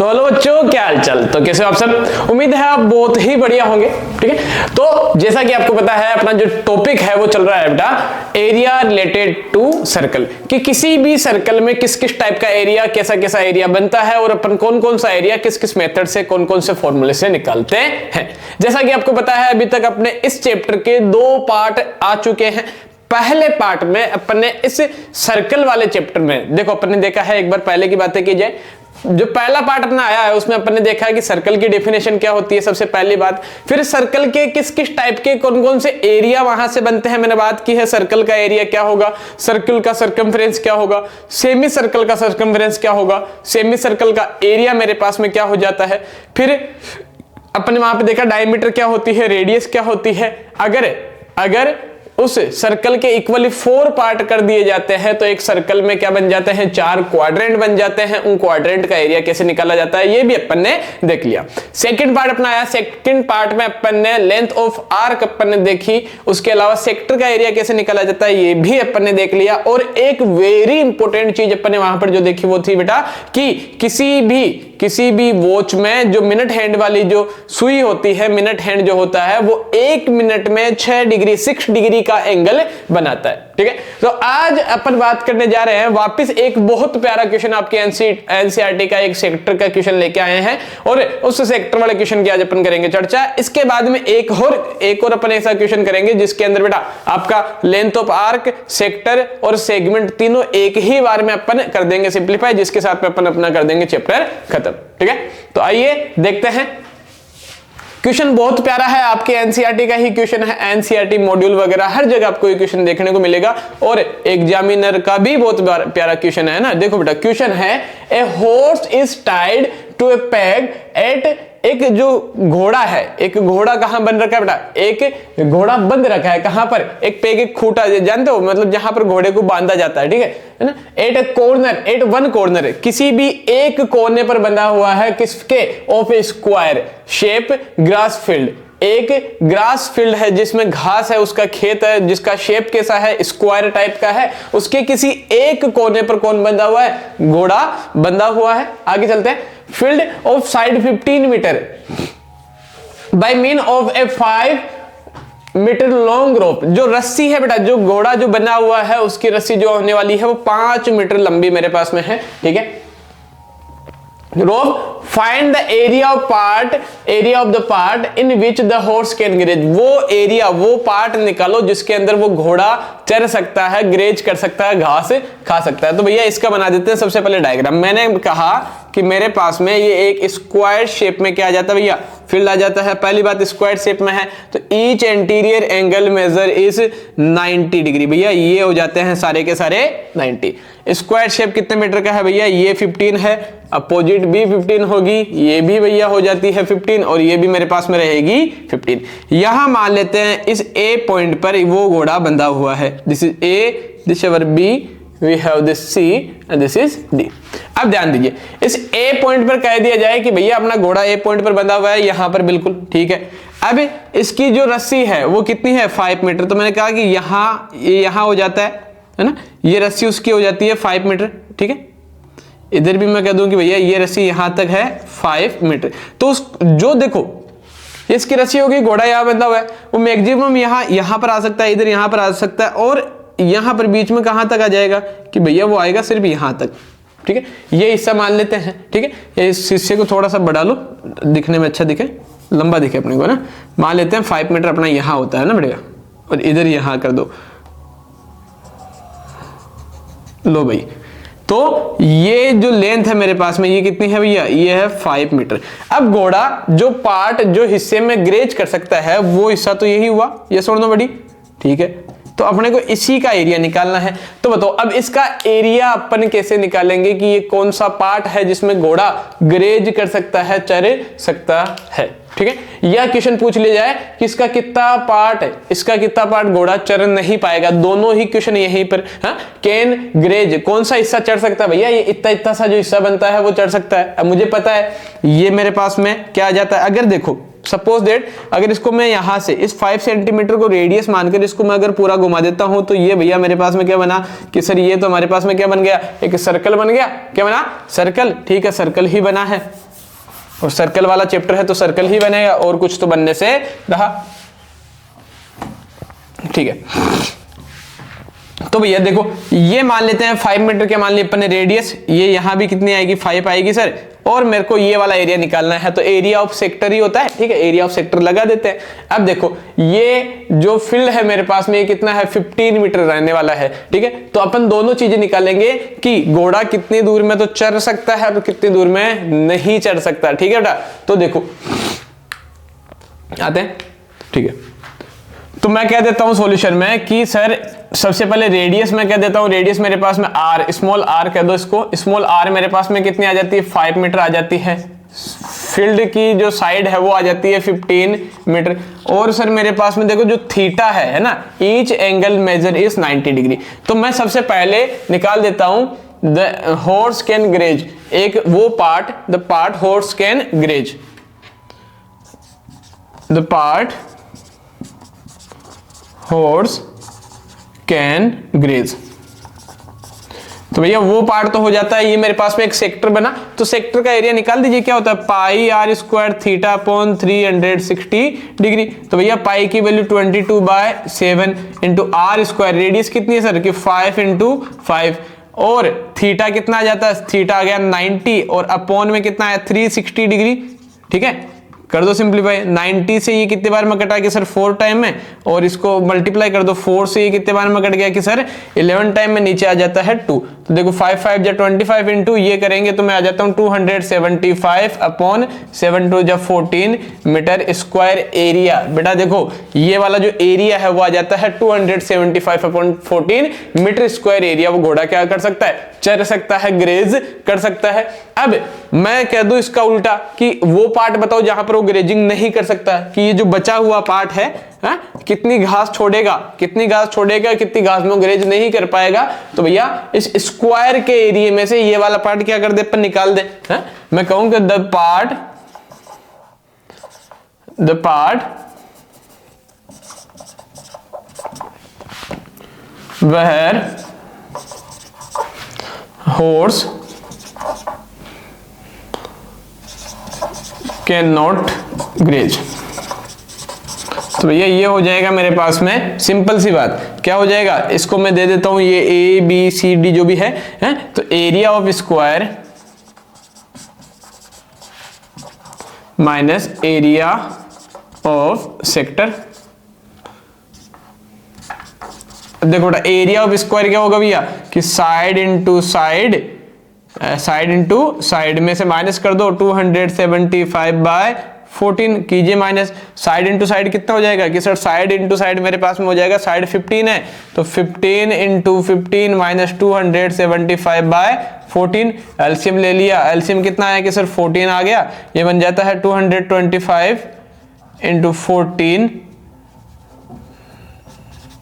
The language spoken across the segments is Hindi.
तो हेलो बच्चों, क्या हाल चाल। तो कैसे हो आप सब? उम्मीद है आप बहुत ही बढ़िया होंगे। ठीक है, तो जैसा कि आपको पता है अपना जो टॉपिक है वो चल रहा है बेटा एरिया रिलेटेड टू सर्कल, कि किसी भी सर्कल में किस किस टाइप का एरिया, कैसा कैसा एरिया बनता है और अपन कौन कौन सा एरिया किस किस मेथड से, कौन कौन से फॉर्मूले से निकालते हैं। जैसा कि आपको पता है अभी तक अपने इस चैप्टर के 2 पार्ट आ चुके हैं। पहले पार्ट में अपन ने इस सर्कल वाले चैप्टर में देखो अपन ने देखा है, एक बार पहले की बातें की जाए, जो पहला पार्ट अपना आया है उसमें अपन ने देखा है कि सर्कल की डेफिनेशन क्या होती है सबसे पहली बात, फिर सर्कल के किस किस टाइप के कौन कौन से एरिया वहां से बनते हैं मैंने बात की है। सर्कल का एरिया क्या होगा, सर्कल का सर्कमफ्रेंस क्या होगा, सेमी सर्कल का सर्कमफ्रेंस क्या होगा, सेमी सर्कल का एरिया मेरे पास में क्या हो जाता है। फिर अपन ने वहां पे देखा डायमीटर क्या होती है, रेडियस क्या होती है। अगर उस सर्कल के इक्वली 4 पार्ट कर दिए जाते हैं तो एक सर्कल में क्या बन जाते हैं, 4 क्वाड्रेंट बन जाते हैं। उन क्वाड्रेंट का एरिया कैसे निकाला जाता है ये भी अपन ने देख लिया। सेकंड पार्ट अपना आया, सेकंड पार्ट में अपन ने लेंथ ऑफ आर्क अपन ने देखी, उसके अलावा सेक्टर का एरिया कैसे निकाला जाता है ये भी अपन ने देख लिया। और एक वेरी इंपॉर्टेंट चीज अपन ने वहां पर जो देखी वो थी बेटा कि किसी भी वॉच में जो मिनट हैंड वाली जो सुई होती है, मिनट हैंड जो होता है वो 1 मिनट में 6 डिग्री का एंगल बनाता है। ठीक है, तो आज अपन बात करने जा रहे हैं वापस एक बहुत प्यारा क्वेश्चन आपके एनसीईआरटी का एक सेक्टर का क्वेश्चन लेके आए हैं और उस सेक्टर वाले क्वेश्चन की आज अपन करेंगे चर्चा। इसके बाद में एक और अपन ऐसा क्वेश्चन करेंगे जिसके अंदर बेटा आपका लेंथ ऑफ आर्क, सेक्टर और सेगमेंट तीनों एक ही बार में अपन कर देंगे सिंप्लीफाई, जिसके साथ में अपन अपना कर देंगे चैप्टर खत्म। ठीक है, तो आइए देखते हैं। क्वेश्चन बहुत प्यारा है, आपके एनसीईआरटी का ही क्वेश्चन है। एनसीईआरटी मॉड्यूल वगैरह हर जगह आपको ये क्वेश्चन देखने को मिलेगा और एग्जामिनर का भी बहुत प्यारा क्वेश्चन है ना। देखो बेटा क्वेश्चन है, a horse is tied to a peg at, एक जो घोड़ा है, एक घोड़ा कहां बन रखा है बेटा, एक घोड़ा बंद रखा है कहां पर, एक पेग, एक खूंटा, जानते हो मतलब जहां पर घोड़े को बांधा जाता है। ठीक है ना, एट ए कॉर्नर, एट वन कॉर्नर, किसी भी एक कोने पर बंधा हुआ है, किसके, of A square shape grass field, एक ग्रास फील्ड है जिसमें घास है, उसका खेत है जिसका शेप कैसा है, स्क्वायर टाइप का है, उसके किसी एक कोने पर कौन बंधा हुआ है, घोड़ा बंधा हुआ है। आगे चलते हैं। Field of side 15 metre by mean of a 5 metre long rope, जो रस्सी है बेटा, जो घोड़ा जो बना हुआ है उसकी रस्सी जो होने वाली है वो 5 मीटर लंबी मेरे पास में है। ठीक है, rope find the area of the part in which the horse can graze, वो एरिया, वो पार्ट निकालो जिसके अंदर वो घोड़ा चर सकता है, ग्रेज कर सकता है, घास खा सकता है। तो भैया इसका बना देते हैं सबसे पहले डायग्राम। मैंने कहा कि मेरे पास में ये एक स्क्वायर शेप में क्या आ जाता है भैया, फील्ड आ जाता है। पहली बात स्क्वायर शेप में है तो each anterior angle measure is 90 degree, भैया ये हो जाते हैं सारे के सारे 90। स्क्वायर शेप कितने मीटर का है भैया, ये 15 है, अपोजिट भी 15 होगी, ये भी भैया हो जाती है 15 और ये भी मेरे पास में रहेगी 15। यहां मान लेते हैं इस ए पॉइंट पर वो घोड़ा बंधा हुआ है, this is A, this is B, we have this C and this is D। अब ध्यान दीजिए, इस A पॉइंट पर कह दिया जाए कि भैया अपना घोड़ा A पॉइंट पर बंधा हुआ है यहां पर, बिल्कुल ठीक है। अब इसकी जो रस्सी है वो कितनी है, 5 मीटर। तो मैंने कहा कि यहां हो जाता है ना, ये रस्सी उसकी हो जाती है 5 मीटर। ठीक है, इधर भी मैं कह दूं कि भैया ये रस्सी यहां तक है 5 मीटर। तो जो देखो इसकी रस्सी होगी, घोड़ा यहां बंधा हुआ है, वो मैक्सिमम यहां पर आ सकता है, इधर यहां पर आ सकता है और यहां पर बीच में कहां तक आ जाएगा कि भैया वो आएगा सिर्फ यहां तक। ठीक है, ये हिस्सा मान लेते हैं। ठीक है, इस हिस्से को थोड़ा सा बढ़ा लो, दिखने में अच्छा दिखे, लंबा दिखे अपने को ना। मान लेते हैं 5 मीटर अपना यहां होता है ना बेटा, और इधर यहां कर दो, लो भाई। तो ये जो लेंथ है मेरे पास में ये कितनी है भैया, ये है 5 मीटर। अब घोड़ा जो पार्ट जो हिस्से में ग्रेज कर सकता है वो हिस्सा तो यही हुआ, ये छोड़ दो बड़ी। ठीक है, तो अपने को इसी का एरिया निकालना है। तो बताओ अब इसका एरिया अपन कैसे निकालेंगे कि ये कौन सा पार्ट है जिसमें घोड़ा ग्रेज कर सकता है, चर सकता है। ठीक है, यह क्वेश्चन पूछ लिया जाए कि इसका कितना पार्ट है, इसका कितना पार्ट घोड़ा चर नहीं पाएगा। दोनों ही क्वेश्चन यहीं पर, हाँ, कैन ग्रेज, कौन सा हिस्सा चढ़ सकता है भैया, ये इतना सा जो हिस्सा बनता है वो चढ़ सकता है। अब मुझे पता है ये मेरे पास में क्या आ जाता है। अगर देखो सपोज दैट अगर इसको मैं यहां से इस 5 सेंटीमीटर को रेडियस मानकर इसको मैं अगर पूरा घुमा देता हूं तो ये भैया मेरे पास में क्या बना कि सर ये तो हमारे पास में क्या बन गया, एक सर्कल बन गया। क्या बना, सर्कल। ठीक है, सर्कल ही बना है। और सर्कल वाला चैप्टर है तो सर्कल ही बनेगा, और कुछ तो बनने से रहा। ठीक है, तो भैया देखो ये मान लेते हैं 5 मीटर के, मान लिया अपन ने रेडियस, ये यहां भी कितनी आएगी 5 आएगी सर, और मेरे को ये वाला एरिया निकालना है, तो एरिया ऑफ सेक्टर ही होता है। ठीक है, एरिया ऑफ सेक्टर लगा देते हैं। अब देखो ये जो फील्ड है मेरे पास में ये कितना है 15 मीटर रहने वाला है। ठीक है, तो अपन दोनों चीजें निकालेंगे कि घोड़ा कितनी दूर में तो चढ़ सकता है और कितनी दूर में नहीं चढ़ सकता। ठीक है बेटा, तो देखो आते हैं। ठीक है, तो मैं कह देता हूं सॉल्यूशन में कि सर सबसे पहले रेडियस मैं कह देता हूं, रेडियस मेरे पास में आर, स्मॉल आर कह दो इसको, स्मॉल आर मेरे पास में कितनी आ जाती है 5 मीटर आ जाती है। फील्ड की जो साइड है वो आ जाती है 15 मीटर, और सर मेरे पास में देखो जो थीटा है ना, each angle measure is 90 degree. तो मैं सबसे पहले निकाल देता हूं द हॉर्स कैन ग्रेज, एक वो part, the part horse can graze, the part horse can graze. तो भैया वो पार्ट तो हो जाता है, ये मेरे पास में एक सेक्टर बना, तो सेक्टर का एरिया निकाल दीजिए, क्या होता है pi r square theta upon 360 degree. तो भैया पाई की value 22/7 into r square, radius कितनी है सर कि 5 इंटू 5, और थीटा कितना आ जाता है, थीटा आ गया 90, और अपॉन में कितना है 360 डिग्री। ठीक है, कर दो सिंप्लीफाई, 90 से ये कितने बार में कटा कि सर 4 टाइम में, और इसको मल्टीप्लाई कर दो 4 से ये कितने बार में कट गया कि सर 11 टाइम में, नीचे आ जाता है 2। तो देखो 5 5 जा 25 इंटू ये करेंगे तो मैं आ जाता हूं 275 अपॉन 7 2 जा 14 मीटर स्क्वायर एरिया। बेटा देखो ये वाला जो एरिया है वो आ जाता है 275 अपॉन 14 मीटर स्क्वायर एरिया। वो घोड़ा क्या कर सकता है, चढ़ सकता है, ग्रेज कर सकता है। अब मैं कह दूं इसका उल्टा कि वो पार्ट बताओ जहां पर वो ग्रेजिंग नहीं कर सकता, कि ये जो बचा हुआ पार्ट है कितनी घास छोड़ेगा, कितनी घास छोड़ेगा, कितनी घास में ग्रेज नहीं कर पाएगा। तो भैया इस स्क्वायर के एरिया में से ये वाला पार्ट क्या कर दे अपन निकाल दे। मैं कहूंगा the part where horse can not graze. तो भैया ये हो जाएगा मेरे पास में, सिंपल सी बात क्या हो जाएगा, इसको मैं दे देता हूं ये ए बी सी डी जो भी है, तो area of square minus area of sector. देखो एरिया ऑफ स्क्वायर क्या होगा भैया कि side into side, side into side में से माइनस कर दो 275/14 कीजिए माइनस, साइड इंटू साइड कितना हो जाएगा कि सर साइड इंटू साइड मेरे पास में हो जाएगा, साइड 15 है तो 15 इंटू 15 माइनस 275/14, एलसीएम ले लिया, एलसीएम कितना आया कि सर 14 आ गया, ये बन जाता है 225 इंटू 14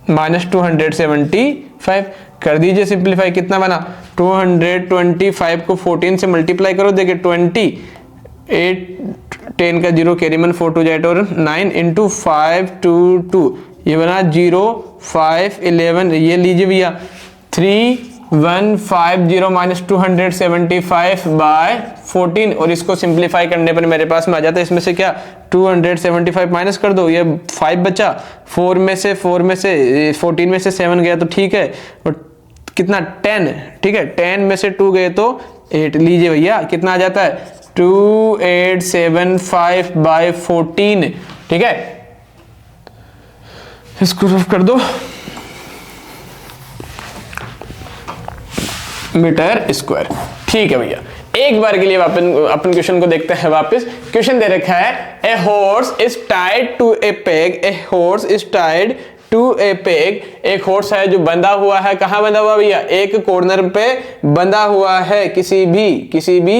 माइनस 275, कर दीजिए सिंप्लीफाई, कितना बना 225 को 14 से मल्टीप्लाई करो, देखिए 20 8 10 का 0 कैरी मन 4 2 8 और 9 इंटू 5 2 2, ये बना 0 5 11, ये लीजिए भैया 3150 माइनस 275/14, और इसको सिंप्लीफाई करने पर मेरे पास में आ जाता है, इसमें से क्या 275 माइनस कर दो, ये 5 बचा, 4 में से 14 में से 7 गया तो ठीक है, और कितना 10, ठीक है 10 में से 2 गए तो 8, लीजिए भैया कितना आ जाता है 2875/14, ठीक है, इसको रफ कर दो मीटर स्क्वायर। ठीक है भैया, एक बार के लिए अपन क्वेश्चन को देखते हैं वापस। क्वेश्चन दे रखा है a horse is tied to a peg, a horse is tied to a peg, एक हॉर्स है जो बंधा हुआ है, कहां बंधा हुआ भैया, एक कॉर्नर पे बंधा हुआ है, किसी भी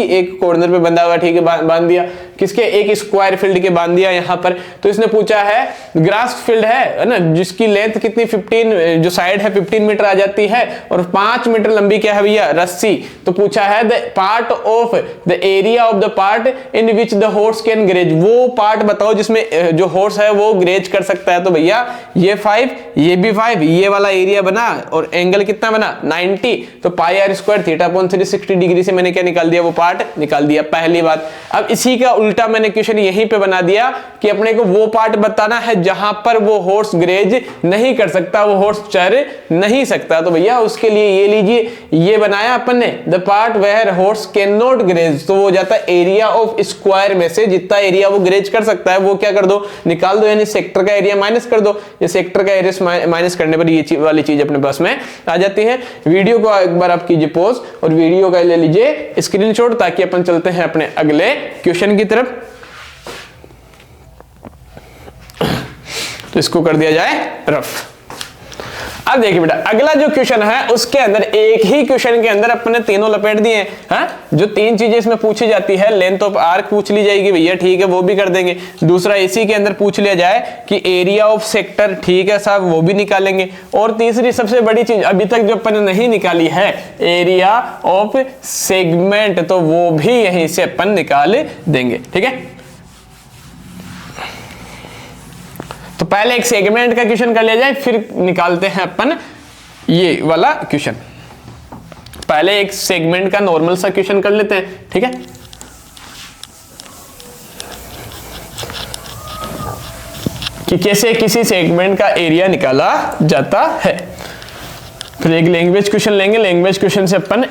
एक कॉर्नर पे बंधा हुआ, ठीक है, बांध दिया, किसके, एक स्क्वायर फील्ड के बांध दिया यहां पर। तो इसने पूछा है ग्रास फील्ड है ना, जिसकी लेंथ कितनी 15, जो साइड है 15 मीटर आ जाती है, और 5 मीटर लंबी क्या है भैया रस्सी। तो पूछा है the part of the area of the part in which the horse can graze, वो पार्ट बताओ जिसमें जो हॉर्स है वो ग्रेज कर सकता है। तो भैया ये 5 ये भी 5, ये वाला एरिया बना, और एंगल कितना बना 90, तो pi r square theta upon 360 degree से मैंने क्या निकाल दिया, वो पार्ट निकाल दिया, पहली बात। अब इसी का उल्टा मैंने क्वेश्चन यहीं पे बना दिया कि अपने को वो पार्ट बताना है जहां पर वो हॉर्स ग्रेज नहीं कर सकता, वो हॉर्स चर नहीं सकता। तो भैया उसके लिए ये लीजिए, ये बनाया अपन ने, the part where horse can not graze, तो वो जाता है एरिया ऑफ स्क्वायर में से जितना एरिया वो ग्रेज कर सकता है वो क्या कर दो, निकाल दो, यानी सेक्टर का एरिया माइनस कर दो। ये सेक्टर का एरिया माइनस करने पर ये वाली चीज अपने पास में आ जाती है। वीडियो को एक बार आप कीजिए पॉज और वीडियो का ले लीजिए स्क्रीनशॉट, ताकि अपन चलते हैं अपने अगले क्वेश्चन की तरफ। तो इसको कर दिया जाए रफ। अब देखिए बेटा, अगला जो क्वेश्चन है उसके अंदर एक ही क्वेश्चन के अंदर अपने तीनों लपेट दिए हैं। हाँ? जो तीन चीजें इसमें पूछी जाती है, लेंथ ऑफ आर्क पूछ ली जाएगी भैया, ठीक है, वो भी कर देंगे। दूसरा इसी के अंदर पूछ लिया जाए कि एरिया ऑफ सेक्टर, ठीक है साहब, वो भी निकालेंगे। और तीसरी सबसे बड़ी चीज अभी तक जो अपन ने नहीं निकाली है, एरिया ऑफ सेगमेंट, तो वो भी यहीं से अपन निकाल देंगे। ठीक है, तो पहले एक सेगमेंट का क्वेश्चन कर लिया जाए, फिर निकालते हैं अपन ये वाला क्वेश्चन। पहले एक सेगमेंट का नॉर्मल सा क्वेश्चन कर लेते हैं। ठीक है, कि कैसे किसी सेगमेंट का एरिया निकाला जाता है। फिर एक लैंग्वेज क्वेश्चन लेंगे। लैंग्वेज क्वेश्चन से अपन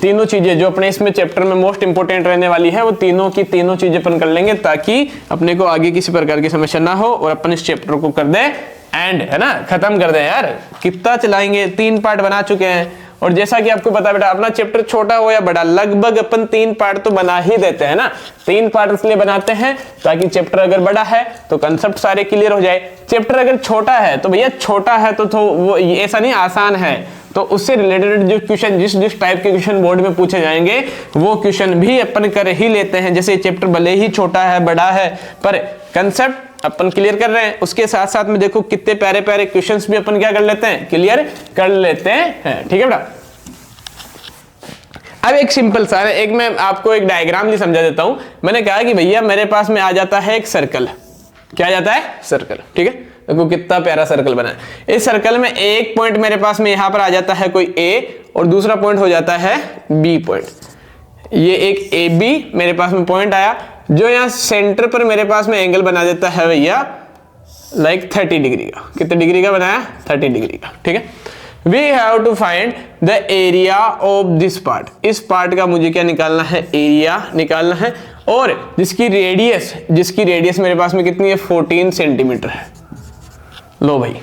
तीनों चीजें जो अपने इसमें चैप्टर में मोस्ट इंपोर्टेंट रहने वाली है, वो तीनों की तीनों चीजें अपन कर लेंगे, ताकि अपने को आगे किसी प्रकार की समस्या ना हो और अपन इस चैप्टर को कर दे एंड, है ना, खत्म कर दे। यार कितना चलाएंगे, 3 पार्ट बना चुके हैं। और जैसा कि आपको पता बेटा, अपना चैप्टर छोटा हो या बड़ा, लगभग अपन 3 पार्ट तो बना ही देते हैं ना। 3 पार्ट इसलिए बनाते हैं ताकि चैप्टर अगर बड़ा है तो कंसेप्ट सारे क्लियर हो जाए। चैप्टर अगर छोटा है तो भैया छोटा है तो वो ऐसा नहीं, आसान है, तो उससे रिलेटेड जो क्वेश्चन जिस टाइप के क्वेश्चन बोर्ड में पूछे जाएंगे वो क्वेश्चन भी अपन कर ही लेते हैं। जैसे चैप्टर भले ही छोटा है बड़ा है, पर कंसेप्ट अपन क्लियर कर रहे हैं, उसके साथ साथ में देखो कितने प्यारे प्यारे क्वेश्चंस भी अपन क्या कर लेते हैं, क्लियर कर लेते हैं। ठीक है बेटा, अब एक सिंपल सा, एक मैं आपको एक डायग्राम भी समझा देता हूं। मैंने कहा कि भैया मेरे पास में आ जाता है एक सर्कल, क्या आ जाता है, सर्कल। ठीक है, देखो कितना प्यारा सर्कल बना है। इस सर्कल में एक पॉइंट मेरे पास में यहां पर आ जाता है कोई ए, और दूसरा पॉइंट हो जाता है बी पॉइंट। ये एक ए बी मेरे पास में पॉइंट आया, जो यहां सेंटर पर मेरे पास में एंगल बना देता है भैया लाइक 30 डिग्री का। कितने डिग्री का बनाया, 30 डिग्री का। ठीक है, we have to find the area of this part. इस पार्ट का मुझे क्या निकालना है, एरिया निकालना है, और जिसकी रेडियस मेरे पास में कितनी है, 14 सेंटीमीटर है। लो भाई,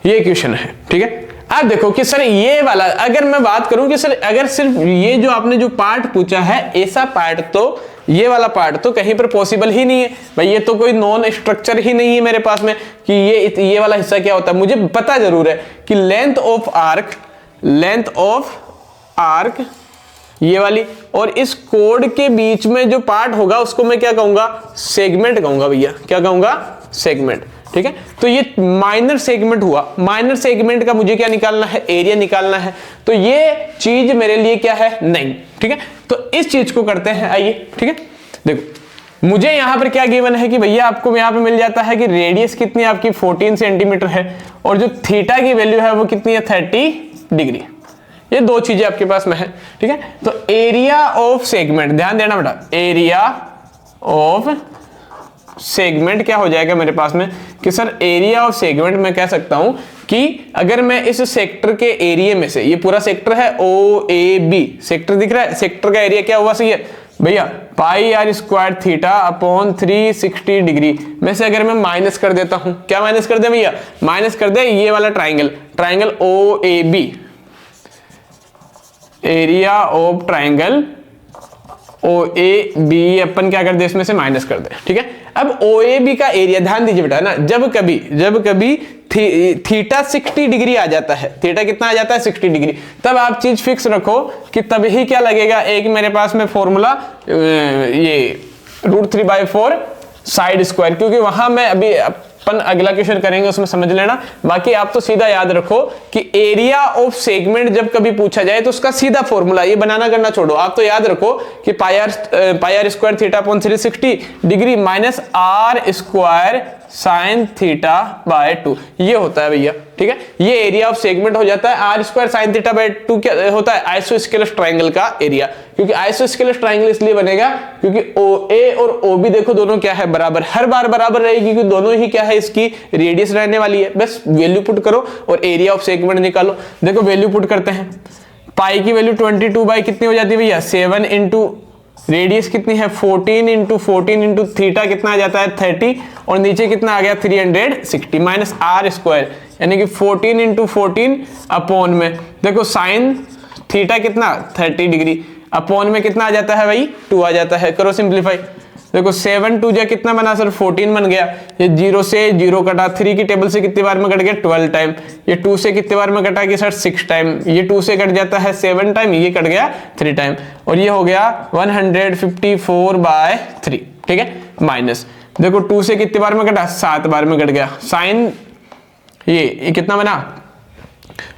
ये क्वेश्चन है। ठीक है, आप देखो कि सर ये वाला, अगर मैं बात करूं कि सर अगर सिर्फ ये जो आपने जो पार्ट पूछा है, ऐसा पार्ट तो, ये वाला पार्ट तो कहीं पर पॉसिबल ही नहीं है भाई। ये तो कोई नॉन स्ट्रक्चर ही नहीं है मेरे पास में कि ये वाला हिस्सा क्या होता है। मुझे पता जरूर है कि लेंथ ऑफ आर्क ये वाली, और इस कोड के बीच में जो पार्ट होगा उसको मैं क्या कहूंगा, सेगमेंट कहूंगा भैया। क्या कहूंगा, सेगमेंट। ठीक है, तो ये माइनर सेगमेंट हुआ। माइनर सेगमेंट का मुझे क्या निकालना है, एरिया निकालना है। तो ये चीज मेरे लिए क्या है, नहीं। ठीक है, तो इस चीज को करते हैं, आइए। ठीक है, देखो मुझे यहां पर क्या गिवन है कि भैया आपको यहां पे मिल जाता है कि रेडियस कितनी आपकी 14 सेंटीमीटर है, और जो थीटा की वैल्यू है वो कितनी है, 30 डिग्री। ये 2 चीजें आपके पास में है। ठीक है, तो एरिया ऑफ सेगमेंट, ध्यान देना बेटा, एरिया ऑफ सेगमेंट क्या हो जाएगा मेरे पास में कि सर एरिया ऑफ सेगमेंट मैं कह सकता हूं कि अगर मैं इस सेक्टर के एरिया में से, ये पूरा सेक्टर है ओ ए बी, सेक्टर दिख रहा है, सेक्टर का एरिया क्या हुआ सही है भैया, pi r square theta upon 360 degree में से अगर मैं माइनस कर देता हूं, क्या माइनस कर दे भैया, माइनस कर दे ये वाला triangle O A B, area of triangle O A B अपन क्या कर दे, इसमें से माइनस कर दे। ठीक है, अब ओ ए बी का एरिया ध्यान दीजिए बेटा ना, जब कभी थीटा 60 डिग्री आ जाता है, थीटा कितना आ जाता है 60 डिग्री, तब आप चीज फिक्स रखो कि तब ही क्या लगेगा, एक मेरे पास में फॉर्मूला ये √3/4 साइड स्क्वायर, क्योंकि वहां मैं अभी अपन अगला क्वेश्चन करेंगे उसमें समझ लेना। बाकी आप तो सीधा याद रखो कि एरिया ऑफ सेगमेंट जब कभी पूछा जाए तो उसका सीधा फॉर्मूला, ये बनाना करना छोड़ो, आप तो याद रखो कि pi r square theta upon 360 degree minus r square sine theta by 2, ये होता है भैया, ठीक है। ये एरिया ऑफ सेगमेंट हो जाता है। R square sine theta by 2 क्या होता है? आइसोस्केलस ट्राइंगल का एरिया। क्योंकि आइसोस्केलस ट्राइंगल इसलिए बनेगा क्योंकि OA और OB देखो दोनों क्या है? बराबर, हर बार बराबर रहेगी क्योंकि दोनों ही क्या है? इसकी रेडियस रहने वाली है। बस वैल्यू पुट करो और एरिया ऑफ सेगमेंट निकालो। देखो वैल्यू पुट करते हैं। पाई की वैल्यू 22 बाई कितनी हो जाती है भैया? 7 इंटू रेडियस कितनी है? 14 इंटू 14 इंटू थीटा कितना आ जाता है? 30, और नीचे कितना आ गया? 360 माइनस आर स्क्वायर, यानी कि 14 इंटू 14 अपॉन में देखो साइन थीटा कितना? 30 डिग्री, अपॉन में कितना आ जाता है भाई? 2 आ जाता है। करो सिंप्लीफाई। देखो 7 2 जा कितना बना सर? 14 बन गया। ये 0 से 0 कटा, 3 की टेबल से कितनी बार में कट गया? 12 टाइम। ये 2 से कितनी बार में कटा कि सर? 6 टाइम। ये 2 से कट जाता है 7 टाइम, ये कट गया 3 टाइम, और ये हो गया 154/3, ठीक है। माइनस देखो 2 से कितनी बार में कटा? 7 बार में कट गया। साइन ये कितना बना?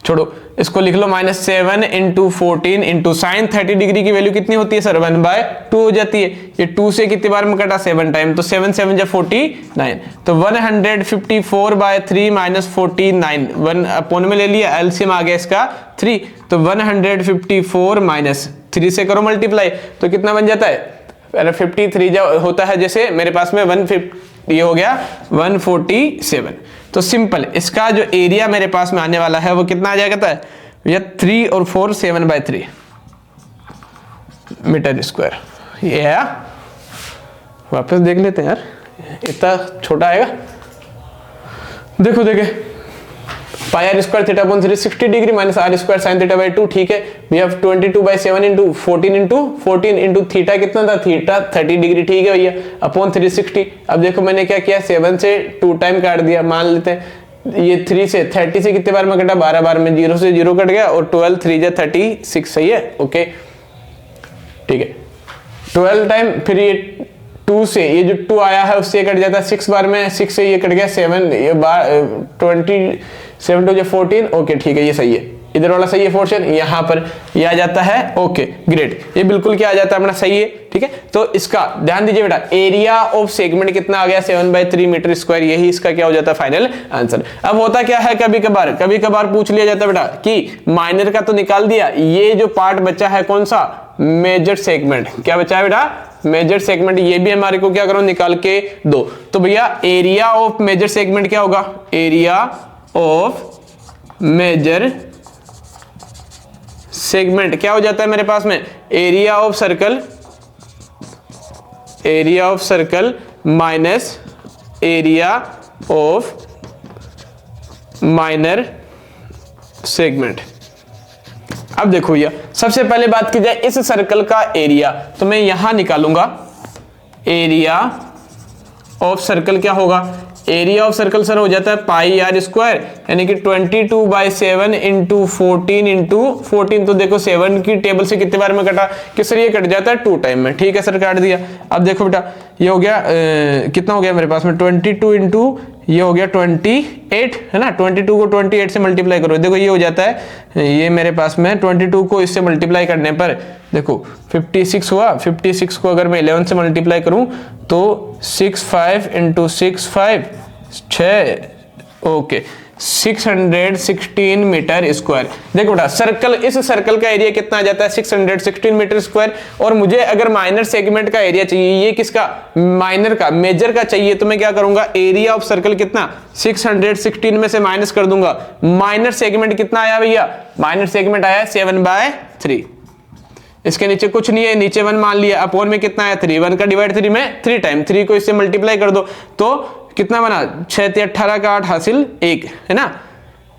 छोड़ो, इसको लिख लो -7 इंटू 14 इंटू साइन 30 डिग्री की वैल्यू कितनी होती है सर? 1/2 हो जाती है। ये 2 से कितनी बार में कटा? 7 टाइम, तो 7 7 जा 49, तो 154/3 माइनस 49, 1 अपॉन में ले लिया, एलसीएम आ गया इसका 3, तो 154 माइनस 3 से करो मल्टीप्लाई, तो कितना बन जाता है? पहले 53 जा होता है, जैसे मेरे पास में 150, ये हो गया 147। तो सिंपल इसका जो एरिया मेरे पास में आने वाला है वो कितना आ जाएगा? ये 3 और 4 7/3 मीटर स्क्वायर। ये है, वापस देख लेते हैं यार, इतना छोटा आएगा। देखो देखे, pi r square theta upon 360 degree minus r square sine theta by 2, ठीक है। We have 22/7 into 14 into theta कितना था? थीटा 30 डिग्री, ठीक है भैया, अपॉन 360। अब देखो मैंने क्या किया? 7 से 2 टाइम काट दिया। मान लेते हैं ये 3 से 30 से कितने बार में कटा? 12 बार में, 0 से 0 कट गया, और 12 3 जा 36, सही है, ओके, ठीक है। 12 टाइम, फिर ये 2 से ये जो 2 आया है उससे कट जाता है 6 बार में, 6 से ये कट गया 7, ये 27 2 जा 14, ओके, ठीक है, ये सही है। इधर वाला सही है पोर्शन, यहाँ पर ये आ जाता है, ओके ग्रेट, ये बिल्कुल क्या आ जाता है अपना? सही है, ठीक है। तो इसका ध्यान दीजिए बेटा, एरिया ऑफ सेगमेंट कितना आ गया? 7/3 मीटर स्क्वायर, यही इसका क्या हो जाता है? Final answer. अब होता क्या है, कभी कभार पूछ लिया जाता है बेटा कि माइनर का तो निकाल दिया, ये जो पार्ट बचा है कौन सा? Major segment. क्या बचा है बेटा? Major segment. ये भी हमारे को क्या करो? निकाल के दो। तो भैया एरिया ऑफ मेजर सेगमेंट क्या होगा? एरिया ऑफ मेजर सेगमेंट क्या हो जाता है मेरे पास में? Area of circle minus area of minor segment. अब देखो भैया, सबसे पहले बात की जाए इस सर्कल का एरिया, तो मैं यहां निकालूंगा एरिया ऑफ सर्कल। क्या होगा? एरिया ऑफ सर्कल सर हो जाता है पाई आर स्क्वायर, यानी कि 22/7 इंटू 14 इंटू 14। तो देखो 7 की टेबल से कितने बार में कटा कि सर? ये कट जाता है 2 टाइम में, ठीक है सर, काट दिया। अब देखो बेटा, ये हो गया कितना हो गया मेरे पास में? 22 इंटू ये हो गया 28, है ना। 22 को 28 से मल्टीप्लाई करो, देखो ये हो जाता है, ये मेरे पास में 22 को इससे मल्टीप्लाई करने पर देखो 56 हुआ। 56 को अगर मैं 11 से मल्टीप्लाई करूं तो 65 इंटू 65 6, ओके, 616 मीटर स्क्वायर। देखो बेटा, सर्कल, इस सर्कल का एरिया कितना आ जाता है? 616 मीटर स्क्वायर। और मुझे अगर माइनर सेगमेंट का एरिया चाहिए, ये किसका? माइनर का, मेजर का चाहिए, तो मैं क्या करूंगा? एरिया ऑफ सर्कल कितना? 616 में से माइनस कर दूंगा। माइनर सेगमेंट कितना आया भैया? माइनर सेगमेंट आया 7/3। इसके नीचे कुछ नहीं है, नीचे 1 मान लिया, अपॉन में कितना है? 3। 1 का डिवाइड 3 में 3 टाइम, 3 को इससे मल्टीप्लाई कर दो तो कितना बना? 6 × 18 का 8 हासिल 1, है ना।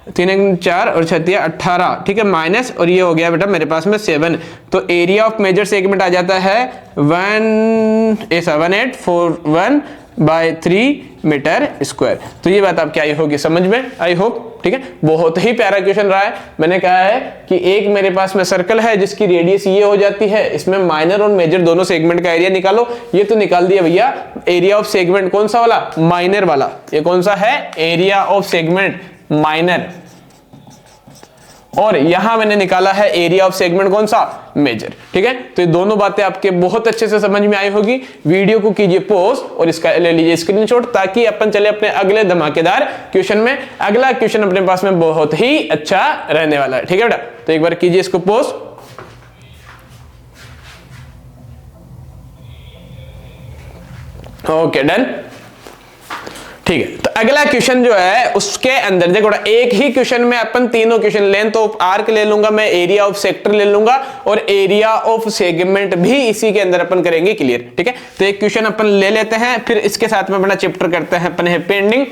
3 × 4 और 6 × 18, ठीक है, माइनस, और ये हो गया बेटा मेरे पास में 7। तो एरिया ऑफ मेजर सेगमेंट आ जाता है 1841/3 मीटर स्क्वायर। तो ये बात आपकी आई होगी समझ में, आई होप, ठीक है। बहुत ही प्यारा क्वेश्चन रहा है। मैंने कहा है कि एक मेरे पास में सर्कल है जिसकी रेडियस ये हो जाती है, इसमें माइनर और मेजर दोनों सेगमेंट का एरिया निकालो। ये तो निकाल दिया भैया एरिया ऑफ सेगमेंट, कौन सा वाला? माइनर वाला। ये कौन सा है? एरिया ऑफ सेगमेंट माइनर, और यहां मैंने निकाला है एरिया ऑफ सेगमेंट कौन सा, मेजर। ठीक है, तो ये दोनों बातें आपके बहुत अच्छे से समझ में आई होगी। वीडियो को कीजिए पॉज और इसका ले लीजिए स्क्रीनशॉट, ताकि अपन चले अपने अगले धमाकेदार क्वेश्चन में। अगला क्वेश्चन अपने पास में बहुत ही अच्छा रहने वाला है। ठीक है बेटा, तो एक बार कीजिए इसको पॉज। ओके डन, ठीक है। तो अगला क्वेश्चन जो है उसके अंदर देखो, एक ही क्वेश्चन में अपन तीनों क्वेश्चन, लेंथ ऑफ आर्क ले लूंगा मैं, एरिया ऑफ सेक्टर ले लूंगा और एरिया ऑफ सेगमेंट भी इसी के अंदर अपन करेंगे क्लियर। ठीक है, तो एक क्वेश्चन अपन ले लेते हैं, फिर इसके साथ में अपना चैप्टर करते हैं अपन है पेंडिंग।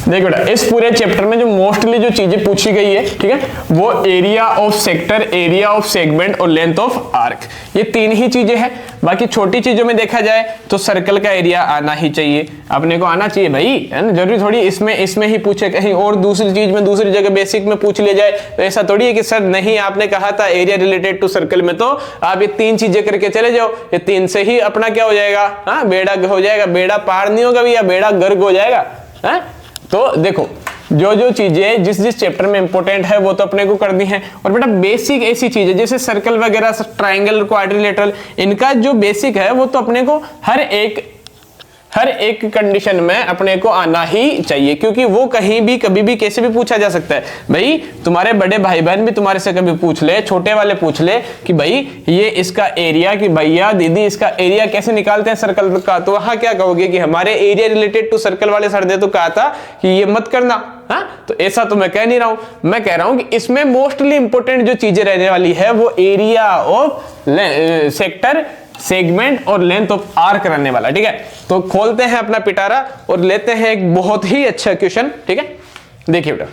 देखो बेटा, इस पूरे चैप्टर में जो मोस्टली जो चीजें पूछी गई है, ठीक है, वो area of sector, area of segment और लेंथ ऑफ आर्क, ये तीन ही चीजें हैं। बाकी छोटी चीजों में देखा जाए तो सर्कल का एरिया आना ही चाहिए, अपने को आना चाहिए भाई, है ना। जरूरी थोड़ी इसमें ही पूछे, कहीं और दूसरी चीज में दूसरी जगह बेसिक में पूछ ले जाए, तो ऐसा थोड़ी है कि सर नहीं आपने कहा था एरिया रिलेटेड टू सर्कल में, तो आप ये तीन चीजें करके चले जाओ, ये तीन से ही अपना क्या हो जाएगा, हाँ बेड़ा हो जाएगा। बेड़ा पार नहीं होगा भैया, बेड़ा गर्क हो जाएगा, है। तो देखो जो जो चीजें जिस चैप्टर में इंपॉर्टेंट है वो तो अपने को करनी है। और बेटा बेसिक ऐसी चीजें जैसे सर्कल वगैरह, ट्रायंगल, क्वाड्रिलेटरल, इनका जो बेसिक है वो तो अपने को हर एक कंडीशन में अपने को आना ही चाहिए, क्योंकि वो कहीं भी कभी भी कैसे भी पूछा जा सकता है। भाई तुम्हारे बड़े भाई बहन भी तुम्हारे से कभी पूछ ले, छोटे वाले पूछ ले कि भाई ये इसका एरिया, कि भैया दीदी इसका एरिया कैसे निकालते हैं सर्कल का, तो वहां क्या कहोगे कि हमारे एरिया रिलेटेड टू सर्कल वाले सर ने तो कहा था कि ये मत करना। हाँ, तो ऐसा तो मैं कह नहीं रहा हूं, मैं कह रहा हूं कि इसमें मोस्टली इंपोर्टेंट जो चीजें रहने वाली है वो एरिया ऑफ सेक्टर, सेगमेंट और लेंथ ऑफ आर्क रहने वाला। ठीक है, तो खोलते हैं अपना पिटारा और लेते हैं एक बहुत ही अच्छा क्वेश्चन। ठीक है, देखिए बेटा,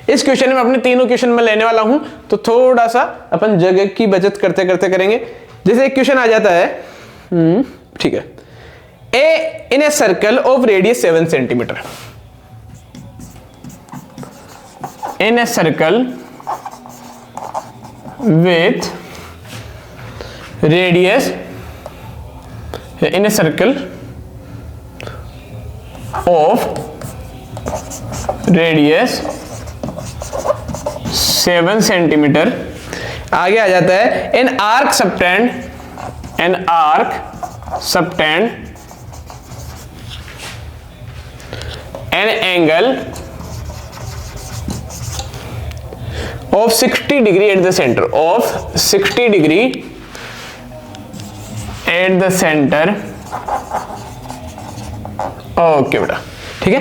इस क्वेश्चन में अपने तीनों क्वेश्चन में लेने वाला हूं, तो थोड़ा सा अपन जगह की बचत करते करते करेंगे। जैसे एक क्वेश्चन आ जाता है, ठीक है, a in a circle of radius 7 centimetre, in a circle with radius in a circle of radius 7 centimetre. आगे आ जाता है an arc subtend an angle of 60 degree at the center, of 60 degree eight the centre. Okay बेटा, ठीक है।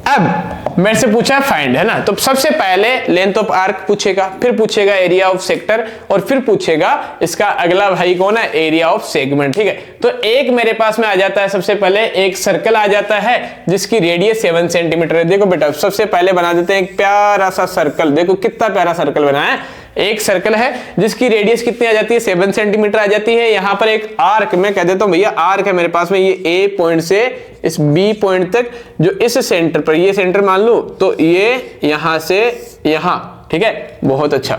अब मेरे से पूछा फाइंड, है ना, तो सबसे पहले लेंथ ऑफ आर्क पूछेगा, फिर पूछेगा एरिया ऑफ सेक्टर और फिर पूछेगा इसका अगला भाई कौन है, एरिया ऑफ सेगमेंट। ठीक है, तो एक मेरे पास में आ जाता है, सबसे पहले एक सर्कल आ जाता है जिसकी रेडियस 7 सेंटीमीटर है। देखो बेटा, सबसे पहले बना देते हैं एक प्यारा सा सर्कल। देखो कितना प्यारा सर्कल बना है, एक सर्कल है जिसकी रेडियस कितनी आ जाती है, 7 सेंटीमीटर आ जाती है। यहां पर एक आर्क, मैं कह देता हूं भैया आर्क है मेरे पास में, ये ए पॉइंट से इस बी पॉइंट तक, जो इस सेंटर पर, ये सेंटर मान लो, तो ये यहां से यहां, ठीक है, बहुत अच्छा।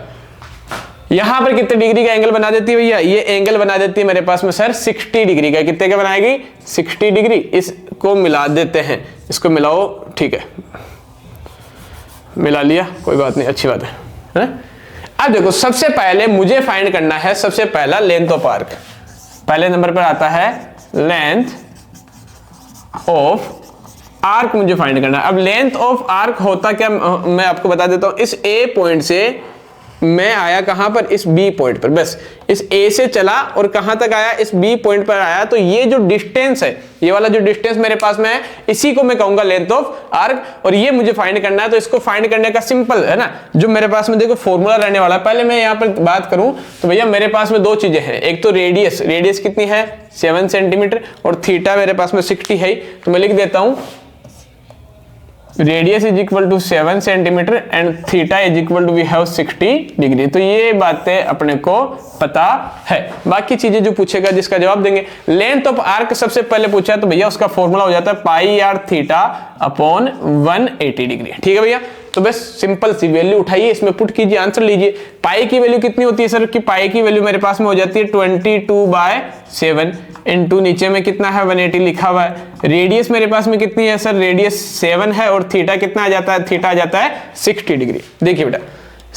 यहां पर कितने डिग्री का एंगल बना देती है भैया, ये एंगल बना देती है मेरे पास में सर 60 डिग्री का। कितने का बनाएगी, 60 डिग्री। इसको मिला देते हैं, इसको मिलाओ, ठीक है, मिला लिया, कोई बात नहीं, अच्छी बात है। अब देखो सबसे पहले मुझे फाइंड करना है, सबसे पहला लेंथ ऑफ आर्क। पहले नंबर पर आता है लेंथ ऑफ आर्क, मुझे फाइंड करना है। अब लेंथ ऑफ आर्क होता क्या, मैं आपको बता देता हूं। इस ए पॉइंट से मैं आया कहां पर, इस बी पॉइंट पर, बस इस ए से चला और कहां तक आया, इस बी पॉइंट पर आया। तो ये जो डिस्टेंस है, ये वाला जो डिस्टेंस मेरे पास में है, इसी को मैं कहूंगा लेंथ ऑफ आर्क। और ये मुझे फाइंड करना है, तो इसको फाइंड करने का सिंपल है ना, जो मेरे पास में देखो फॉर्मूला रहने वाला है। पहले मैं यहां पर बात करूं तो भैया मेरे पास में दो चीजें हैं, एक तो रेडियस, रेडियस कितनी है 7 सेंटीमीटर, और थीटा मेरे पास में 60 है। तो मैं लिख देता हूं radius is equal to 7 centimetre and theta is equal to we have 60 degree. तो ये बातें अपने को पता है, बाकी चीजें जो पूछेगा जिसका जवाब देंगे। लेंथ ऑफ आर्क सबसे पहले पूछा, तो भैया उसका फॉर्मूला हो जाता है pi r theta upon 180 degree. ठीक है भैया, तो बस सिंपल सी वैल्यू उठाइए, इसमें पुट कीजिए, आंसर लीजिए। पाई की वैल्यू कितनी होती है सर? कि पाई की वैल्यू मेरे पास में हो जाती है 22/7 इंटू नीचे में कितना है 180 लिखा हुआ है। रेडियस मेरे पास में कितनी है सर? रेडियस 7 है और थीटा कितना आ जाता है? थीटा आ जाता है 60 डिग्री। देखिए बेटा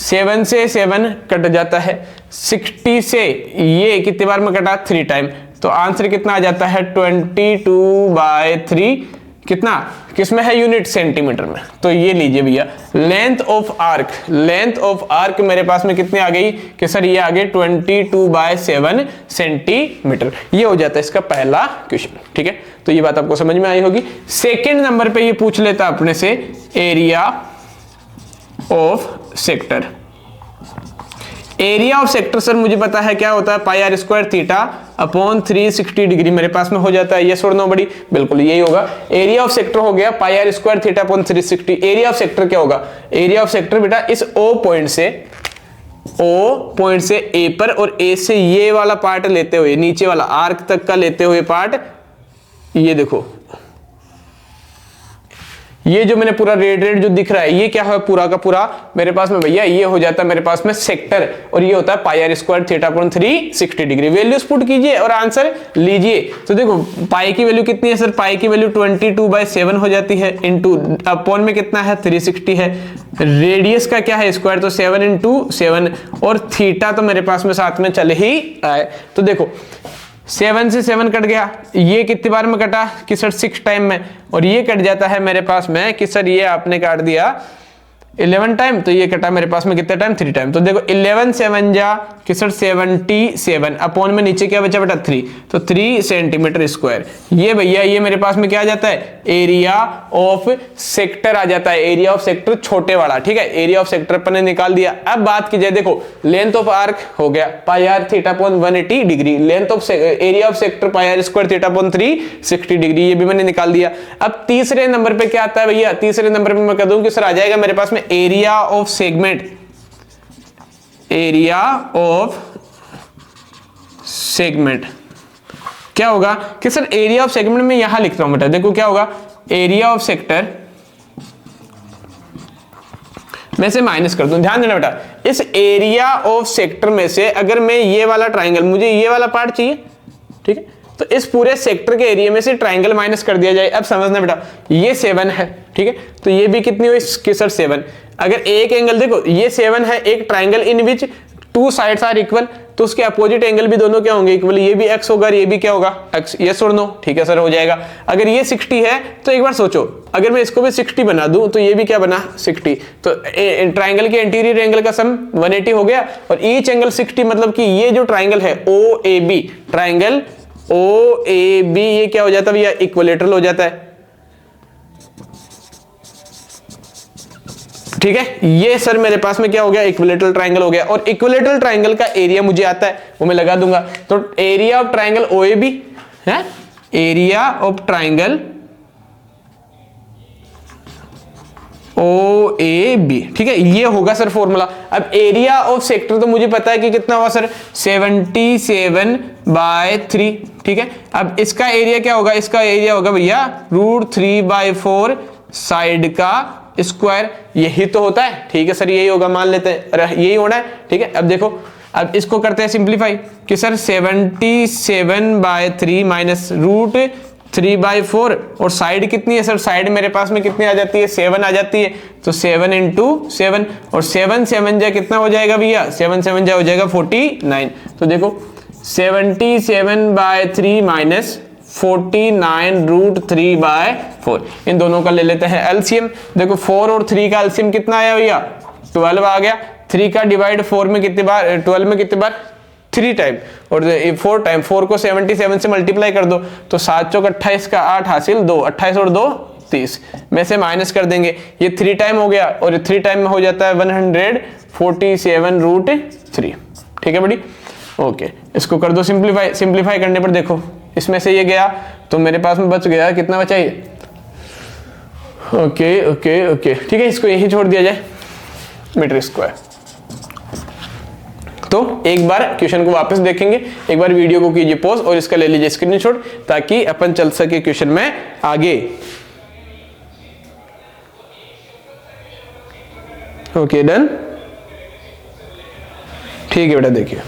7 से 7 कट जाता है, 60 से ये कितने बार में कटा? 3 टाइम। तो आंसर कितना आ जाता है? 22/3 कितना किसमें है? यूनिट सेंटीमीटर में। तो ये लीजिए भैया length of arc, length of arc मेरे पास में कितनी आ गई? कि सर ये आ गई 22/7 सेंटीमीटर। ये हो जाता है इसका पहला क्वेश्चन। ठीक है, तो ये बात आपको समझ में आई होगी। सेकेंड नंबर पे ये पूछ लेता अपने से area of sector. Area of sector sir मुझे पता है क्या होता है? Pi r square theta upon 360 degree मेरे पास में हो जाता है। ये छोड़ नो बड़ी, बिल्कुल यही होगा। एरिया ऑफ सेक्टर हो गया pi r square theta upon 360। Area of sector क्या होगा? एरिया ऑफ सेक्टर बेटा इस ओ पॉइंट से ए पर और ए से ये वाला पार्ट लेते हुए, नीचे वाला आर्क तक का लेते हुए पार्ट, ये देखो ये जो मैंने पूरा रेड जो दिख रहा है ये क्या है? पूरा का पूरा मेरे पास में भैया ये हो जाता है मेरे पास में सेक्टर, और ये होता है pi r square theta upon 360 degree. Values put कीजिए और आंसर लीजिए। तो देखो पाई की वैल्यू कितनी है सर? पाई की वैल्यू 22/7 हो जाती है, इंटू अपॉन में कितना है? 360 है। रेडियस का क्या है? स्क्वायर, तो 7 × 7, और थीटा तो मेरे पास में साथ में चले ही आए। तो देखो 7 से 7 कट गया, ये कितनी बार में कटा? कि सर 6 टाइम में, और ये कट जाता है मेरे पास में कि सर ये आपने काट दिया 11 टाइम, तो ये कटा मेरे पास में कितने टाइम? 3 टाइम। तो देखो 11 7 जा कि सर 77 अपॉन में नीचे क्या बचा बेटा? 3, तो 3 सेंटीमीटर स्क्वायर। ये भैया ये मेरे पास में क्या आ जाता है? एरिया ऑफ सेक्टर आ जाता है। एरिया ऑफ सेक्टर छोटे वाला। ठीक है, एरिया ऑफ सेक्टर अपन ने निकाल दिया। अब बात की जाए, देखो लेंथ ऑफ आर्क हो गया pi r theta upon 180 degree, length of area of sector pi r square theta upon 360 degree, ये भी मैंने निकाल दिया। अब तीसरे नंबर पे क्या आता है भैया? तीसरे नंबर पे मैं कह दूं कि सर आ जाएगा मेरे पास में area of segment. Area of segment क्या होगा? कि सर एरिया ऑफ सेगमेंट में यहां लिखता हूं बेटा, देखो क्या होगा? एरिया ऑफ सेक्टर में से माइनस कर दूं। ध्यान देना बेटा, इस एरिया ऑफ सेक्टर में से अगर मैं ये वाला ट्राइंगल, मुझे ये वाला पार्ट चाहिए, ठीक है, तो इस पूरे सेक्टर के एरिया में से ट्राइंगल माइनस कर दिया जाए। अब समझना बेटा ये 7 है, ठीक है, तो ये भी कितनी हुई? सर 7। अगर एक एंगल देखो ये 7 है, एक triangle in which 2 sides are equal, तो उसके अपोजिट एंगल भी दोनों क्या होंगे? इक्वल। ये भी x होगा, ये भी क्या होगा? x। यस और नो? ठीक है सर, हो जाएगा। अगर ये 60 है तो एक बार सोचो, अगर मैं इसको भी 60 बना दूं तो ये भी क्या बना? 60। तो ट्राइंगल के इंटीरियर एंगल का सम 180 हो गया, और ईच एंगल 60, मतलब कि ये जो ट्राइंगल है OAB, ट्राइंगल OAB ये क्या हो जाता है भैया? इक्विलेटरल हो जाता है। ठीक है, ये सर मेरे पास में क्या हो गया? इक्विलेटरल ट्राइंगल हो गया, और इक्विलेटरल ट्राइंगल का एरिया मुझे आता है, वो मैं लगा दूंगा। तो एरिया ऑफ ट्राइंगल OAB है, एरिया ऑफ ट्राइंगल OAB, ठीक है, ये होगा सर फॉर्मूला। अब एरिया ऑफ सेक्टर तो मुझे पता है कि कितना हुआ सर? 77/3, ठीक है। अब इसका एरिया क्या होगा? इसका एरिया होगा भैया √3/4 साइड का स्क्वायर। यही तो होता है, ठीक है सर, यही होगा, मान लेते हैं, अरे यही होना है, ठीक है। अब देखो, अब इसको करते हैं सिंप्लीफाई कि सर 77/3 माइनस √3/4, और साइड कितनी है सर? साइड मेरे पास में कितनी आ जाती है? 7 आ जाती है, तो 7 × 7, और 7 7 जा कितना हो जाएगा भैया? 7 7 जा हो जाएगा 49। तो देखो 77/3 माइनस 49 √3/4, इन दोनों का ले लेते हैं एलसीएम। देखो 4 और 3 का एलसीएम कितना आया भैया? 12 आ गया। 3 का डिवाइड 4 में कितने बार? 12 में कितने बार? 3 टाइम, और 4 टाइम। 4 को 77 से मल्टीप्लाई कर दो, तो 7 चौक 28 का 8 हासिल 2, 28 और 2 30 में से माइनस कर देंगे। ये 3 टाइम हो गया, और 3 टाइम में हो जाता है 147 √3। ठीक है बड़ी, ओके, इसको कर दो सिंप्लीफाई। सिंप्लीफाई करने पर देखो इसमें से ये गया, तो मेरे पास में बच गया कितना बचा ये? ओके ओके ओके, ठीक है, इसको यही छोड़ दिया जाए, मीटर स्क्वायर। तो एक बार क्वेश्चन को वापस देखेंगे, एक बार वीडियो को कीजिए पॉज और इसका ले लीजिए स्क्रीनशॉट, ताकि अपन चल सके क्वेश्चन में आगे। ओके डन, ठीक है बेटा। देखिए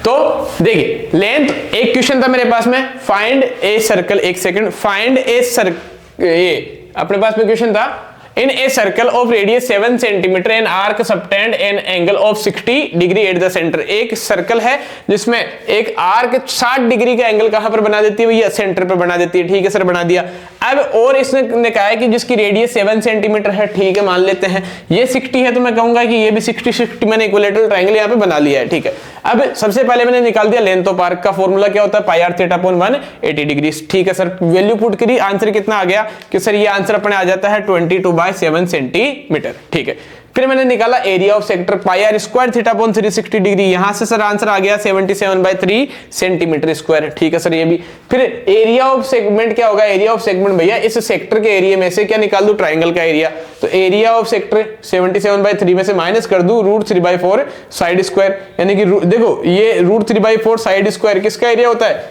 तो देखिए लेंथ, एक क्वेश्चन था मेरे पास में, फाइंड ए सर्कल, एक सेकंड, फाइंड ए सर्कल, ये अपने पास में क्वेश्चन था, in a circle of radius 7 centimetre an arc subtend an angle of 60 degree at the centre. एक सर्कल है जिसमें एक आर्क 60 डिग्री का एंगल कहां पर बना देती है भैया, सेंटर पर बना देती है। ठीक है सर, बना दिया। अब और इसने कहा है कि जिसकी रेडियस 7 सेंटीमीटर है, ठीक है मान लेते हैं, ये 60 है, तो मैं कहूंगा कि ये भी 60 मैंने इक्विलेटरल ट्रायंगल यहां पे बना लिया है। ठीक है, अब सबसे पहले मैंने निकाल दिया लेंथ ऑफ आर्क का फॉर्मूला क्या होता है, pi r theta upon 180 degree. ठीक है सर, वैल्यू पुट करी, आंसर कितना आ गया कि सर ये आंसर अपने आ जाता है 22/7 सेंटीमीटर। ठीक है, फिर मैंने निकाला area of sector pi r square theta upon 360 degree, यहां से सर आंसर आ गया 77/3 सेंटीमीटर स्क्वायर। ठीक है सर, ये भी। फिर एरिया ऑफ सेगमेंट क्या होगा, एरिया ऑफ सेगमेंट भैया इस सेक्टर के एरिया में से क्या निकाल दूं, ट्राइंगल का एरिया। तो एरिया ऑफ सेक्टर 77/3 में से माइनस कर दूं √3/4 साइड स्क्वायर, यानी कि देखो ये √3/4 साइड स्क्वायर किसका एरिया होता है,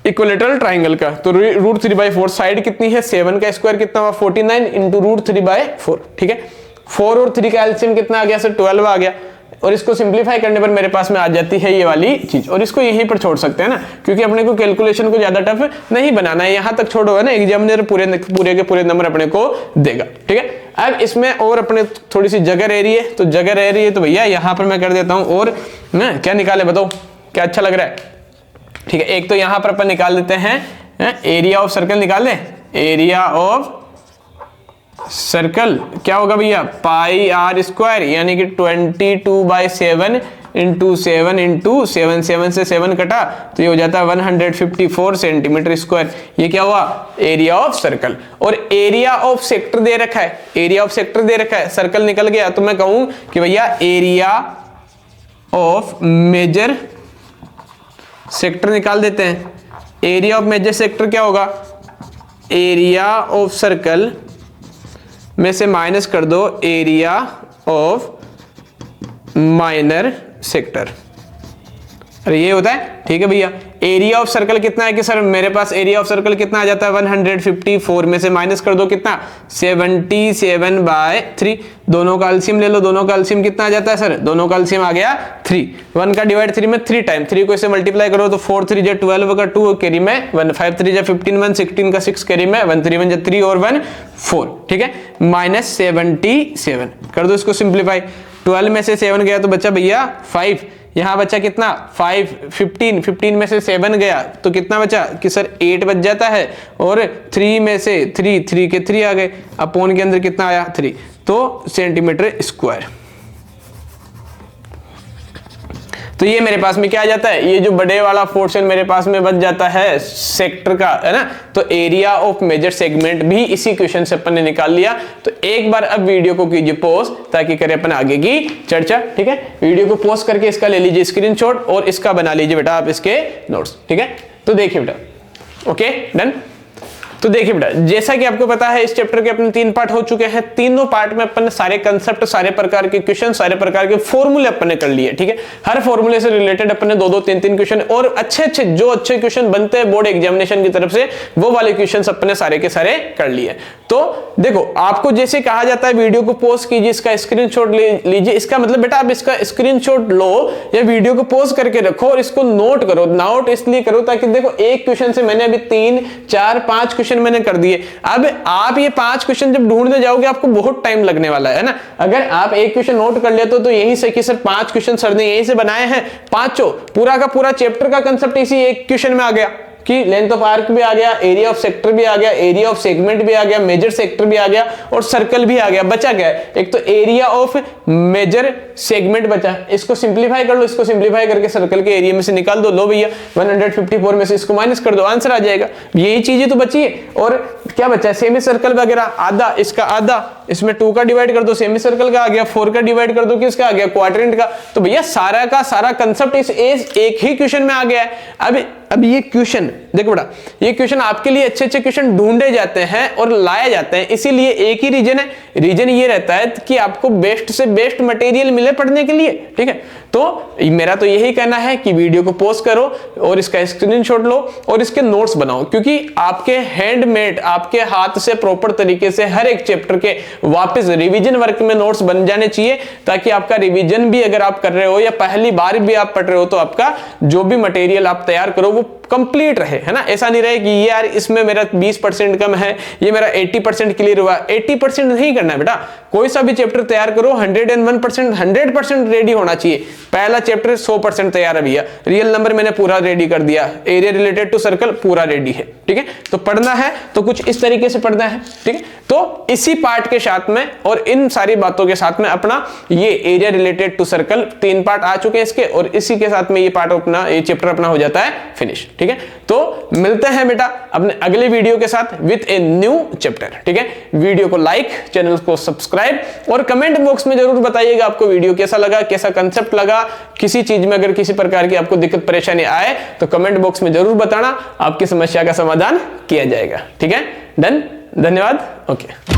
इक्विलेटरल ट्राइंगल का। तो √3/4 साइड कितनी है, 7 का स्क्वायर कितना हुआ 49 इंटू √3/4। ठीक है, 4 और 3 का एलसीएम कितना आ गया सर, 12 आ गया। और इसको सिंपलीफाई करने पर मेरे पास में आ जाती है ये वाली चीज, और इसको यहीं पर छोड़ सकते हैं ना, क्योंकि अपने को कैलकुलेशन को ज्यादा टफ नहीं बनाना है। यहां तक छोड़ो है ना, एग्जामिनर पूरे के पूरे नंबर अपने को देगा। ठीक है, अब इसमें और अपने थोड़ी सी जगह रह रही है, तो जगह रह रही है तो भैया यहां पर मैं कर देता हूं, और ना क्या निकाले बताओ, क्या अच्छा लग रहा है। ठीक है, एक तो यहां पर अपन निकाल देते हैं एरिया ऑफ सर्कल, निकाल लें एरिया ऑफ सर्कल क्या होगा भैया, पाई आर स्क्वायर, यानी कि 22/7 इंटू 7 इंटू 7, 7 से 7 कटा तो ये हो जाता है 154 सेंटीमीटर स्क्वायर। ये क्या हुआ, एरिया ऑफ सर्कल। और एरिया ऑफ सेक्टर दे रखा है, एरिया ऑफ सेक्टर दे रखा है, सर्कल निकल गया, तो मैं कहूं कि भैया एरिया ऑफ मेजर सेक्टर निकाल देते हैं। एरिया ऑफ मेजर सेक्टर क्या होगा, एरिया ऑफ सर्कल में से माइनस कर दो एरिया ऑफ माइनर सेक्टर। अरे ये होता है, ठीक है भैया। एरिया ऑफ सर्कल कितना है कि सर मेरे पास एरिया ऑफ सर्कल कितना आ जाता है 154 में से माइनस कर दो कितना 77/3। दोनों का एलसीएम ले लो, दोनों का एलसीएम कितना आ जाता है सर, दोनों का एलसीएम आ गया 3। 1 का डिवाइड 3 में 3 टाइम, 3 को इसे मल्टीप्लाई करो तो 4 3 12 का 2 कैरी में 1, 5 3 15 1, 16 का 6 कैरी में 1, 3 1 3 और 1 4। ठीक है, -77 कर दो इसको सिंप्लीफाई। 12 में से 7 गया तो बचा भैया 5, यहां बचा कितना 5, 15 में से 7 गया तो कितना बचा कि सर 8 बच जाता है, और 3 में से 3 के 3 आ गए, अपॉन के अंदर कितना आया 3, तो सेंटीमीटर स्क्वायर। तो ये मेरे पास में क्या आ जाता है, ये जो बड़े वाला पोर्शन मेरे पास में बच जाता है सेक्टर का, है ना। तो एरिया ऑफ मेजर सेगमेंट भी इसी क्वेश्चन से अपन ने निकाल लिया। तो एक बार अब वीडियो को कीजिए पॉज ताकि करें अपन आगे की चर्चा। ठीक है, वीडियो को पॉज करके इसका ले लीजिए स्क्रीनशॉट और इसका बना लीजिए बेटा आप इसके नोट्स। ठीक है, तो देखिए बेटा, ओके डन। तो देखिए बेटा, जैसा कि आपको पता है इस चैप्टर के अपने 3 पार्ट हो चुके हैं। तीनों पार्ट में अपन ने सारे कंसेप्ट, सारे प्रकार के क्वेश्चन, सारे प्रकार के फॉर्मूले अपन ने कर लिए। ठीक है, हर फॉर्मूले से रिलेटेड अपन ने 2-2, 3-3 क्वेश्चन, और अच्छे जो अच्छे क्वेश्चन बनते हैं बोर्ड एग्जामिनेशन की तरफ से, वो वाले क्वेश्चन अपन ने सारे के सारे कर लिए। तो देखो, आपको जैसे कहा जाता है वीडियो को पॉज कीजिए, इसका स्क्रीनशॉट ले लीजिए। इसका मतलब बेटा आप इसका स्क्रीनशॉट लो या वीडियो को पॉज करके रखो और इसको नोट करो। नोट इसलिए करो ताकि देखो एक क्वेश्चन से मैंने अभी 3, 4, 5 क्वेश्चन मैंने कर दिए। अब आप ये 5 क्वेश्चन जब ढूंढने जाओगे आपको बहुत टाइम लगने वाला है ना। अगर आप एक क्वेश्चन नोट कर लेते हो तो यहीं से कि सर 5 क्वेश्चन सर ने यहीं से बनाए हैं, पांचों पूरा का पूरा चैप्टर का कंसेप्ट इसी एक क्वेश्चन में आ गया कि लेंथ ऑफ आर्क भी आ गया, एरिया ऑफ सेक्टर भी आ गया, एरिया ऑफ सेगमेंट भी आ गया, मेजर सेक्टर भी आ गया और सर्कल भी आ गया। बचा क्या है, एक तो एरिया ऑफ मेजर सेगमेंट बचा। इसको सिंप्लीफाई कर लो, इसको सिंप्लीफाई करके सर्कल के एरिया में से निकाल दो। लो भैया 154 में से इसको माइनस कर दो, आंसर आ जाएगा। यही चीजें तो बची है। और क्या बचा है, सेमी सर्कल वगैरह, आधा इसका आधा, इसमें 2 का डिवाइड कर दो सेमी सर्कल का आ गया, 4 का डिवाइड कर दो किसका आ गया, क्वाड्रेंट का। तो भैया सारा का सारा कंसेप्ट इस एक ही क्वेश्चन में आ गया है। अब ये क्वेश्चन देखो बेटा, ये क्वेश्चन आपके लिए अच्छे क्वेश्चन ढूंढे जाते हैं और लाए जाते हैं, इसीलिए एक ही रीजन है। रीजन ये रहता है कि आपको बेस्ट से बेस्ट मटेरियल मिले पढ़ने के लिए। ठीक है, तो मेरा तो यही कहना है कि वीडियो को पॉज करो और इसका स्क्रीनशॉट लो और इसके नोट्स बनाओ, क्योंकि आपके हैंडमेड, आपके हाथ से प्रॉपर तरीके से हर एक चैप्टर के वापस रिवीजन वर्क में नोट्स बन जाने चाहिए, ताकि आपका रिवीजन भी अगर आप कर रहे हो या पहली बार भी आप पढ़ रहे हो तो आपका जो भी मटेरियल आप तैयार करो वो कंप्लीट रहे, है ना। ऐसा नहीं रहे कि ये यार इसमें मेरा 20% कम है, ये मेरा 80% क्लियर हुआ। 80% नहीं करना है बेटा, कोई सा भी चैप्टर तैयार करो 101%, 100% रेडी होना चाहिए। पहला चैप्टर 100% तैयार है भैया, रियल नंबर मैंने पूरा रेडी कर दिया, एरिया रिलेटेड टू सर्कल पूरा रेडी है, ठीक है। तो पढ़ना है तो कुछ इस तरीके से पढ़ना है, ठीक है। तो इसी पार्ट के साथ में और इन सारी बातों के साथ में अपना ये area related to circle 3 part आ चुके हैं इसके, और इसी के साथ में ये पार्ट अपना, ये चैप्टर अपना हो जाता है फिनिश, ठीक है। तो मिलते हैं बेटा अपने अगले वीडियो के साथ विद ए न्यू चैप्टर, ठीक है। वीडियो को लाइक, चैनल को सब्सक्राइब और कमेंट बॉक्स में जरूर बताइएगा आपको वीडियो कैसा लगा, कैसा कंसेप्ट लगा। किसी चीज में अगर किसी प्रकार की आपको दिक्कत परेशानी आए तो कमेंट बॉक्स में जरूर बताना, आपकी समस्या का समाधान किया जाएगा, ठीक है। डन, धन्यवाद, ओके।